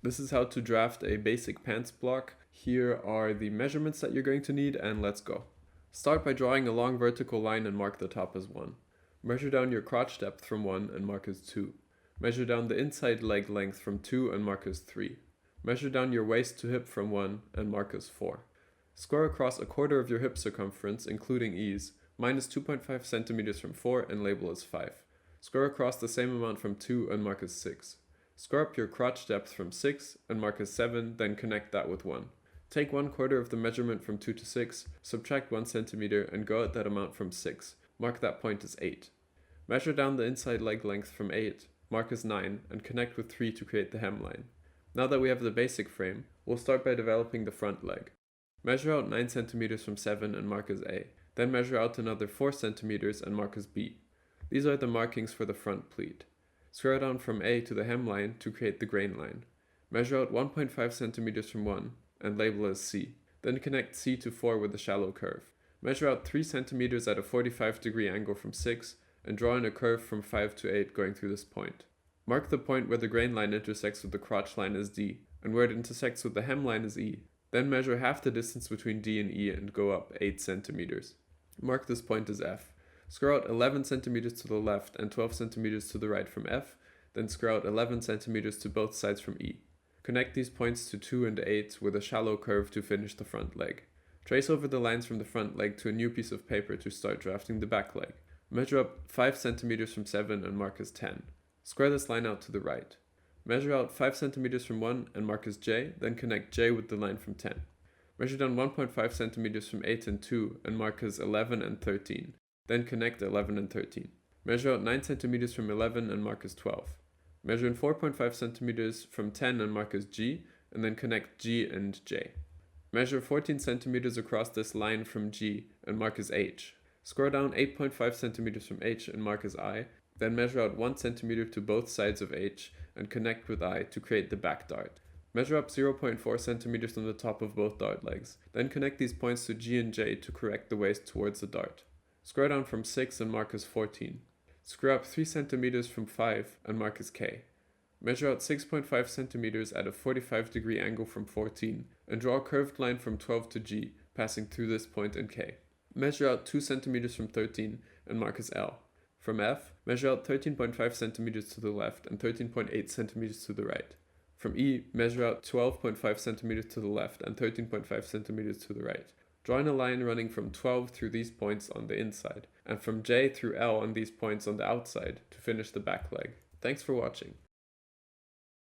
This is how to draft a basic pants block. Here are the measurements that you're going to need, and let's go. Start by drawing a long vertical line and mark the top as 1. Measure down your crotch depth from 1 and mark as 2. Measure down the inside leg length from 2 and mark as 3. Measure down your waist to hip from 1 and mark as 4. Square across a quarter of your hip circumference, including ease, minus 2.5 centimeters from 4 and label as 5. Square across the same amount from 2 and mark as 6. Square up your crotch depth from 6 and mark as 7, then connect that with 1. Take 1/4 of the measurement from 2 to 6, subtract 1 centimeter and go at that amount from 6. Mark that point as 8. Measure down the inside leg length from 8, mark as 9, and connect with 3 to create the hemline. Now that we have the basic frame, we'll start by developing the front leg. Measure out 9 centimeters from 7 and mark as A. Then measure out another 4 centimeters and mark as B. These are the markings for the front pleat. Square down from A to the hemline to create the grain line. Measure out 1.5 centimeters from 1 and label as C. Then connect C to 4 with a shallow curve. Measure out 3 centimeters at a 45-degree angle from 6 and draw in a curve from 5 to 8 going through this point. Mark the point where the grain line intersects with the crotch line as D and where it intersects with the hemline as E. Then measure half the distance between D and E and go up 8 centimeters. Mark this point as F. Square out 11 centimeters to the left and 12 centimeters to the right from F, then square out 11 centimeters to both sides from E. Connect these points to 2 and 8 with a shallow curve to finish the front leg. Trace over the lines from the front leg to a new piece of paper to start drafting the back leg. Measure up 5 centimeters from 7 and mark as 10. Square this line out to the right. Measure out 5 centimeters from 1 and mark as J, then connect J with the line from 10. Measure down 1.5 centimeters from 8 and 2 and mark as 11 and 13. Then connect 11 and 13. Measure out 9 centimeters from 11 and mark as 12. Measure in 4.5 centimeters from 10 and mark as G, and then connect G and J. Measure 14 centimeters across this line from G and mark as H. Square down 8.5 centimeters from H and mark as I, then measure out 1 centimeter to both sides of H and connect with I to create the back dart. Measure up 0.4 centimeters from the top of both dart legs, then connect these points to G and J to correct the waist towards the dart. Square down from 6 and mark as 14. Square up 3 centimeters from 5 and mark as K. Measure out 6.5 centimeters at a 45-degree angle from 14 and draw a curved line from 12 to G, passing through this point in K. Measure out 2 centimeters from 13 and mark as L. From F, measure out 13.5 centimeters to the left and 13.8 centimeters to the right. From E, measure out 12.5 centimeters to the left and 13.5 centimeters to the right. Draw in a line running from 12 through these points on the inside, and from J through L on these points on the outside to finish the back leg. Thanks for watching.